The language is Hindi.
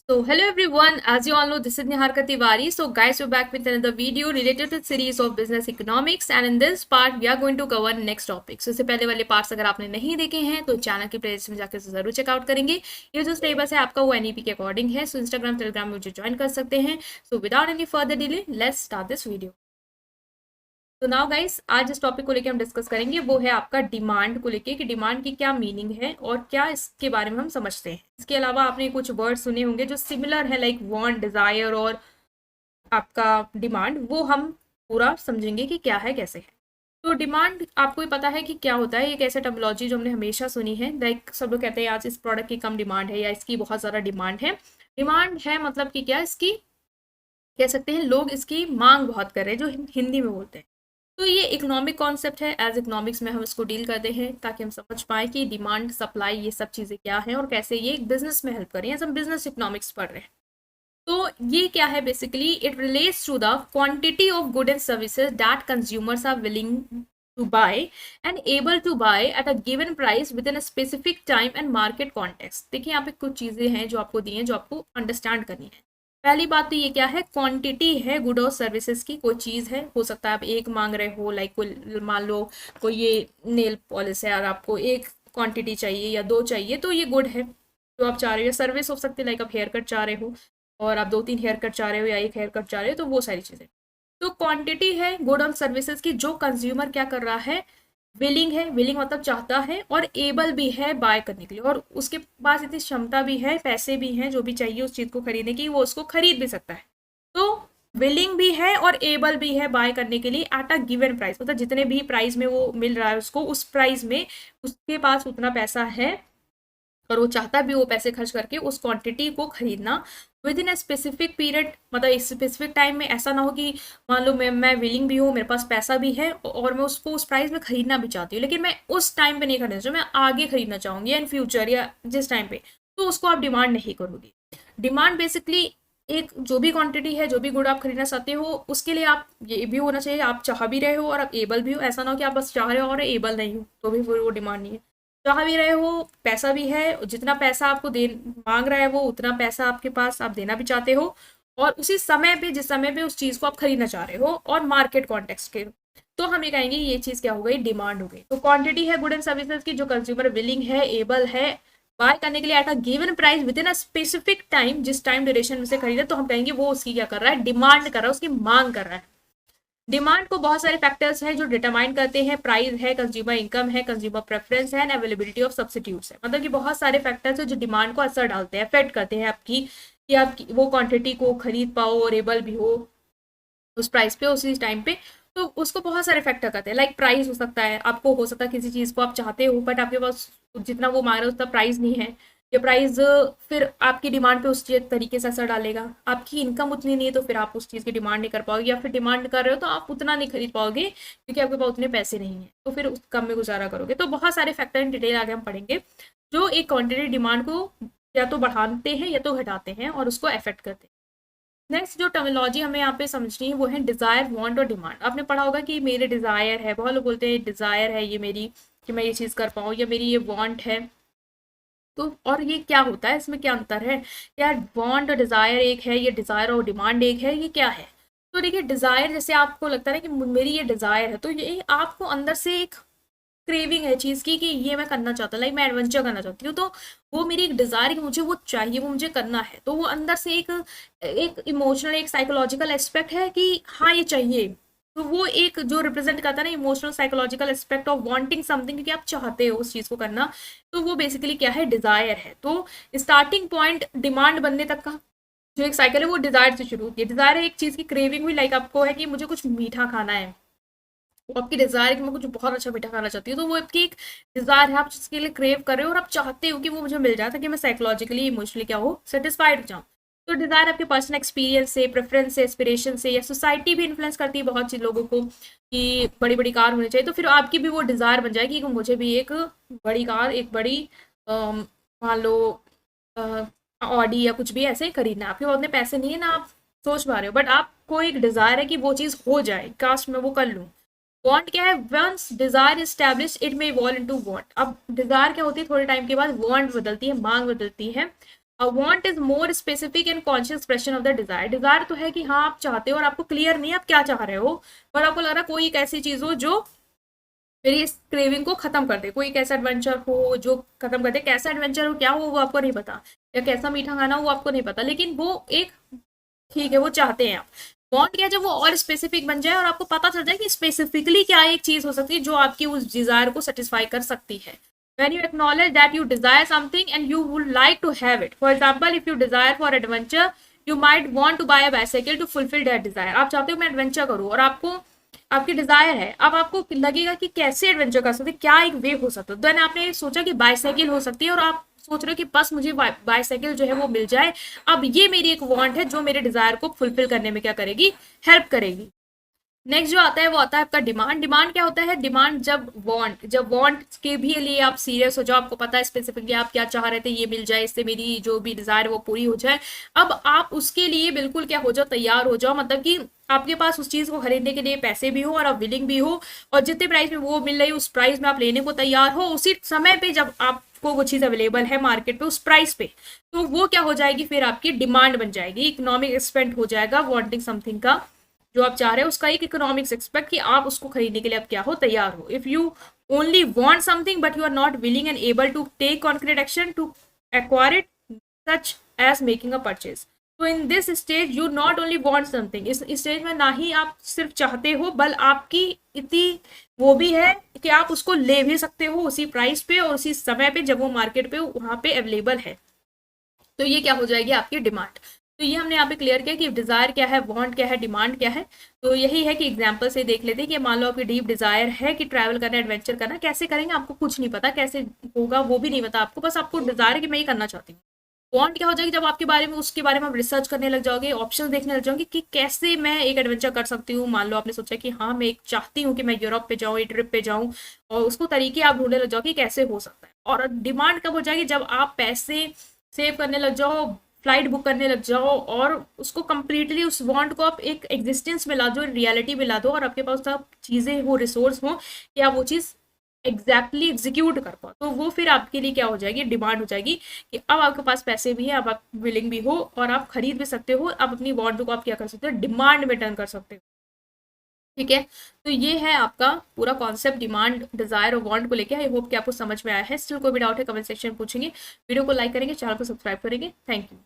So hello everyone, as you all know, this is Niharika Tiwari. So guys, we're back with another video related to the series of business economics, and in this part we are going to cover next topic. So इससे पहले वाले पार्ट्स अगर आपने नहीं देखे हैं तो चैनल की प्लेलिस्ट में जाकर जरूर चेकआउट करेंगे। ये जो सिलेबस है आपका वो एनईपी के अकॉर्डिंग है। सो इंस्टाग्राम टेलीग्राम में मुझे ज्वाइन कर सकते हैं। So without any further delay let's start this video. तो नाउ गाइस, आज जिस टॉपिक को लेके हम डिस्कस करेंगे वो है आपका डिमांड को लेके कि डिमांड की क्या मीनिंग है और क्या इसके बारे में हम समझते हैं। इसके अलावा आपने कुछ वर्ड सुने होंगे जो सिमिलर है, लाइक वांट, डिजायर और आपका डिमांड, वो हम पूरा समझेंगे कि क्या है कैसे है। तो डिमांड आपको ही पता है कि क्या होता है। एक ऐसा टर्मिनोलॉजी जो हमने हमेशा सुनी है, लाइक सब लोग कहते हैं आज इस प्रोडक्ट की कम डिमांड है या इसकी बहुत ज़्यादा डिमांड है। डिमांड है मतलब कि क्या, इसकी कह सकते हैं लोग इसकी मांग बहुत कर रहे हैं, जो हिंदी में बोलते हैं। तो ये इकोनॉमिक कॉन्सेप्ट है। एज इकोनॉमिक्स में हम इसको डील करते हैं ताकि हम समझ पाए कि डिमांड, सप्लाई, ये सब चीज़ें क्या हैं और कैसे ये एक बिजनेस में हेल्प कर रही हैं। हम बिजनेस इकोनॉमिक्स पढ़ रहे हैं। तो ये क्या है, basically it relates to the quantity of good and services that consumers are willing to buy and able to buy at a given price within a specific time and market context. देखिए यहाँ पे कुछ चीज़ें हैं जो आपको दी हैं, जो आपको अंडरस्टैंड करनी है। पहली बात तो ये क्या है, क्वांटिटी है गुड और सर्विसेज की। कोई चीज़ है, हो सकता है आप एक मांग रहे हो, लाइक कोई मान लो कोई ये नेल पॉलिश है और आपको एक क्वांटिटी चाहिए या दो चाहिए, तो ये गुड है जो आप चाह रहे हो। सर्विस हो सकती है, लाइक आप हेयर कट चाह रहे हो और आप 2-3 हेयर कट चाह रहे हो या एक हेयर कट चाह रहे हो, तो वो सारी चीज़ें। तो क्वांटिटी है गुड और सर्विसेज की, जो कंज्यूमर क्या कर रहा है, विलिंग है। विलिंग मतलब चाहता है, और एबल भी है बाय करने के लिए, और उसके पास इतनी क्षमता भी है, पैसे भी हैं, जो भी चाहिए उस चीज़ को खरीदने की, वो उसको खरीद भी सकता है। तो विलिंग भी है और एबल भी है बाय करने के लिए एट अ गिवन प्राइस, मतलब जितने भी प्राइस में वो मिल रहा है उसको, उस प्राइस में उसके पास उतना पैसा है और वो चाहता भी वो पैसे खर्च करके उस क्वांटिटी को खरीदना with in a specific period. मतलब एक स्पेसिफिक टाइम में। ऐसा ना हो कि मान लो मैं विलिंग भी हूँ, मेरे पास पैसा भी है और मैं उसको उस प्राइस में खरीदना भी चाहती हूँ, लेकिन मैं उस टाइम पे नहीं खरीदना चाहूँ, मैं आगे खरीदना चाहूँगी इन फ्यूचर या जिस टाइम पे, तो उसको आप डिमांड नहीं करोगी। डिमांड बेसिकली एक जो भी क्वांटिटी है, जो भी गुड आप खरीदना चाहते हो, उसके लिए आप ये भी होना चाहिए आप चाह भी रहे हो और आप एबल भी हो। ऐसा ना हो कि आप बस चाह रहे हो और एबल नहीं हो, तो भी फिर वो डिमांड नहीं है। चाह भी रहे हो, पैसा भी है, जितना पैसा आपको दे मांग रहा है वो उतना पैसा आपके पास आप देना भी चाहते हो, और उसी समय पे, जिस समय पे उस चीज़ को आप खरीदना चाह रहे हो और मार्केट कॉन्टेक्स्ट के, तो हम ये कहेंगे ये चीज़ क्या हो गई, डिमांड हो गई। तो क्वांटिटी है गुड एंड सर्विसेज की, जो कंज्यूमर विलिंग है, एबल है बाय करने के लिए eight a given price within a specific time, जिस टाइम ड्यूरेशन में से खरीदे, तो हम कहेंगे वो उसकी क्या कर रहा है, डिमांड कर रहा है, उसकी मांग कर रहा है। डिमांड को बहुत सारे फैक्टर्स हैं जो डिटरमाइन करते हैं। प्राइस है, कंज्यूमर इनकम है, कंज्यूमर प्रेफरेंस है एंड अवेलेबिलिटी ऑफ सब्सिट्यूट्स है। मतलब कि बहुत सारे फैक्टर्स हैं जो डिमांड को असर डालते हैं, अफेक्ट करते हैं आपकी, कि आप वो क्वांटिटी को खरीद पाओ और एबल भी हो उस प्राइस पे उसी टाइम पे। तो उसको बहुत सारे फैक्टर करते हैं, लाइक प्राइस हो सकता है, आपको हो सकता है किसी चीज़ को आप चाहते हो बट आपके पास जितना वो मांग रहे हो उतना प्राइस नहीं है। ये प्राइस फिर आपकी डिमांड पे उस तरीके से असर डालेगा। आपकी इनकम उतनी नहीं है तो फिर आप उस चीज़ की डिमांड नहीं कर पाओगे, या फिर डिमांड कर रहे हो तो आप उतना नहीं खरीद पाओगे क्योंकि आपके पास उतने पैसे नहीं हैं, तो फिर उस कम में गुजारा करोगे। तो बहुत सारे फैक्टर इन डिटेल आगे हम पढ़ेंगे जो एक क्वांटिटी डिमांड को या तो बढ़ाते हैं या तो घटाते हैं और उसको अफेक्ट करते हैं। नेक्स्ट जो टर्मिनोलॉजी हमें यहाँ पे समझनी है वो है डिज़ायर, वांट और डिमांड। आपने पढ़ा होगा कि मेरे डिज़ायर है, बहुत लोग बोलते हैं डिज़ायर है ये मेरी, कि मैं ये चीज़ कर पाऊँ, या मेरी ये वांट है। तो और ये क्या होता है, इसमें क्या अंतर है यार, वांट और डिज़ायर एक है, ये डिज़ायर और डिमांड एक है, ये क्या है। तो देखिए, डिज़ायर जैसे आपको लगता है ना कि मेरी ये डिज़ायर है, तो ये आपको अंदर से एक क्रेविंग है चीज़ की कि ये मैं करना चाहता हूँ, लाइक मैं एडवेंचर करना चाहती हूँ, तो वो मेरी एक डिज़ायर है कि मुझे वो चाहिए, वो मुझे करना है। तो वो अंदर से एक एक इमोशनल, एक साइकोलॉजिकल एस्पेक्ट है कि हाँ ये चाहिए। तो वो एक जो रिप्रेजेंट करता है ना, emotional psychological aspect of wanting something, क्योंकि आप चाहते हो उस चीज़ को करना, तो वो बेसिकली क्या है, डिज़ायर है। तो स्टार्टिंग पॉइंट डिमांड बनने तक का जो एक साइकिल है वो डिज़ायर से शुरू होती है। डिज़ायर है एक चीज़ की क्रेविंग हुई, लाइक आपको है कि मुझे कुछ मीठा खाना है, वो आपकी डिज़ायर है कि मैं कुछ बहुत अच्छा मीठा खाना चाहती हूँ, तो वो आपकी एक डिज़ायर है, आप जिसके लिए क्रेव कर रहे हो और आप चाहते हो कि वो मुझे मिल जाए ताकि मैं साइकोलॉजिकली इमोशनली क्या हो, सेटिस्फाइड हो जाऊँ। तो डिज़ायर आपके पर्सनल एक्सपीरियंस से, प्रेफरेंस से, एस्पिरेशन से, या सोसाइटी भी इन्फ्लुएंस करती है बहुत से लोगों को कि बड़ी बड़ी कार होनी चाहिए, तो फिर आपकी भी वो डिज़ायर बन जाएगी कि मुझे भी एक बड़ी कार, एक बड़ी मान लो ऑडी या कुछ भी ऐसे खरीदना है। आपके पास उतने पैसे नहीं है ना, आप सोच पा रहे हो, बट आपको एक डिज़ायर है कि वो चीज़ हो जाए, काश मैं वो कर लूँ। वांट क्या है, once desire establish it may evolve into want. अब डिजायर क्या होती है, थोड़े टाइम के बाद वांट बदलती है, मांग बदलती है। Want is more specific and conscious expression of the desire. Desire तो है कि हाँ आप चाहते हो और आपको क्लियर नहीं है आप क्या चाह रहे हो, पर आपको लग रहा है कोई एक ऐसी चीज हो जो मेरी इस क्रेविंग को खत्म कर दे, कोई एक ऐसा एडवेंचर हो जो खत्म कर दे। कैसा एडवेंचर हो क्या हो वो आपको नहीं पता, या कैसा मीठा खाना हो वो आपको नहीं पता, लेकिन वो एक ठीक है वो चाहते हैं आप। वांट क्या, जब वो और स्पेसिफिक बन जाए और आपको पता चल जाए कि स्पेसिफिकली क्या एक चीज हो सकती है जो आपकी उस डिजायर को सेटिस्फाई कर सकती है। When you acknowledge that you desire something and you would like to have it. For example, if you desire for adventure, you might want to buy a bicycle to fulfill that desire. आप चाहते हो मैं एडवेंचर करूँ और आपको आपकी डिजायर है, अब आपको लगेगा कि कैसे एडवेंचर कर सकते, क्या एक वे हो सकता है। देन आपने सोचा कि बाइसाइकिल हो सकती है और आप सोच रहे हो कि बस मुझे बाइसाइकिल जो है वो मिल जाए। अब ये मेरी एक वांट है जो मेरे डिजायर को फुलफिल करने में क्या करेगी, हेल्प करेगी। नेक्स्ट जो आता है वो आता है आपका डिमांड। डिमांड क्या होता है, डिमांड जब वांट के भी लिए आप सीरियस हो जाओ, आपको पता है स्पेसिफिकली आप क्या चाह रहे थे, ये मिल जाए, इससे मेरी जो भी डिजायर है वो पूरी हो जाए। अब आप उसके लिए बिल्कुल क्या हो जाओ, तैयार हो जाओ, मतलब कि आपके पास उस चीज को खरीदने के लिए पैसे भी हो और आप विलिंग भी हो, और जितने प्राइस में वो मिल रही है उस प्राइस में आप लेने को तैयार हो, उसी समय पे जब आपको वो चीज अवेलेबल है मार्केट पे उस प्राइस पे, तो वो क्या हो जाएगी, फिर आपकी डिमांड बन जाएगी। इकोनॉमिक एक्सपेंट हो जाएगा वांटिंग समथिंग का, जो आप चाह रहे हो उसका एक इकोनॉमिक्स एक्सपेक्ट कि आप उसको खरीदने के लिए आप क्या हो, तैयार हो। If you only want something but you are not willing and able to take concrete action to acquire it, such as making a purchase. तो in this stage you not only want something, इस स्टेज में ना ही आप सिर्फ चाहते हो बल आपकी इतनी वो भी है कि आप उसको ले भी सकते हो उसी प्राइस पे और उसी समय पे जब वो मार्केट पे वहां पे अवेलेबल है। तो ये क्या हो जाएगी आपकी डिमांड। तो ये हमने यहाँ पे क्लियर किया कि डिजायर क्या है, वांट क्या है, डिमांड क्या है। तो यही है कि एग्जांपल से देख लेते हैं कि मान लो आपकी डीप डिजायर है कि ट्रैवल करना, एडवेंचर करना, कैसे करेंगे आपको कुछ नहीं पता, कैसे होगा वो भी नहीं पता आपको, बस आपको डिजायर है कि मैं ये करना चाहती हूँ। वांट क्या हो जाएगी, जब आपके बारे में उसके बारे में आप रिसर्च करने लग जाओगे, ऑप्शन देखने लग जाओगे कि कैसे मैं एक एडवेंचर कर सकती हूँ। मान लो आपने सोचा कि हाँ मैं एक चाहती हूँ कि मैं यूरोप पे जाऊँ, ट्रिप पे जाऊँ, और उसको तरीके आप ढूंढने लग जाओगे कैसे हो सकता है। और डिमांड कब हो जाएगी, जब आप पैसे सेव करने लग जाओ, फ्लाइट बुक करने लग जाओ और उसको कंप्लीटली उस वांट को आप एक एग्जिस्टेंस में ला दो, रियलिटी में ला दो, और आपके पास सब चीज़ें हो, रिसोर्स हो कि आप वो चीज़ एग्जैक्टली एग्जीक्यूट कर पाओ। तो वो फिर आपके लिए क्या हो जाएगी, डिमांड हो जाएगी कि अब आपके पास पैसे भी है, अब आप विलिंग भी हो और आप खरीद भी सकते हो। अब अपनी वांट को आप क्या कर सकते हो, डिमांड में टर्न कर सकते हो। ठीक है, तो ये है आपका पूरा कॉन्सेप्ट डिमांड, डिजायर और वांट को लेके। आई होप कि आपको समझ में आया है। स्टिल कोई भी डाउट है कमेंट सेक्शन में पूछेंगे, वीडियो को लाइक करेंगे, चैनल को सब्सक्राइब करेंगे। Thank you.